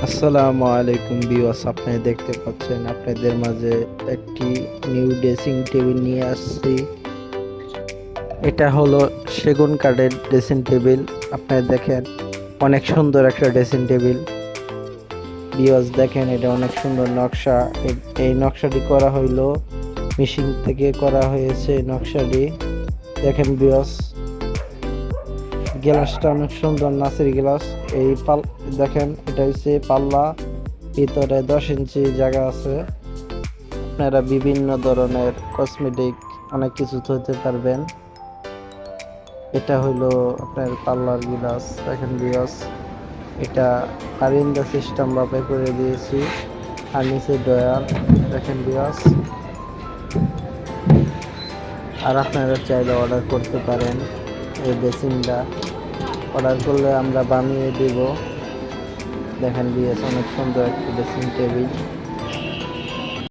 আসসালামু আলাইকুম ভিউয়ার্স, আপনারা দেখতে পাচ্ছেন আপনাদের মাঝে একটি নিউ ড্রেসিং টেবিল নিয়ে আসছি। এটা হলো সেগুন কাঠের ড্রেসিং টেবিল। আপনারা দেখেন অনেক সুন্দর একটা ড্রেসিং টেবিল। ভিউয়ার্স দেখেন, এটা অনেক সুন্দর নকশা। এই নকশাটি করা হইলো মেশিন থেকে করা হয়েছে। এই নকশাটি দেখেন ভিউয়ার্স, গ্লাসটা অনেক সুন্দর নাসির গ্লাস। দেখেন, এটা হচ্ছে পাল্লা, ভিতরে 10 ইঞ্চি জায়গা আছে। আপনারা বিভিন্ন ধরনের কসমেটিক অনেক কিছু ধরতে পারবেন। এটা হইলো আপনার পাল্লার গিলাস। দেখেন ভিউয়ার্স, এটা কারিন্দা সিস্টেম ভাবে করে দিয়েছি। আর নিচে ডয়ার দেখেন ভিউয়ার্স। আর আপনারা চাইলে অর্ডার করতে পারেন। এই বেসিনটা অর্ডার করলে আমরা বানিয়ে দিব। দেখেন ভিউয়ার্স, অনেক সুন্দর একটা ড্রেসিং টেবিল।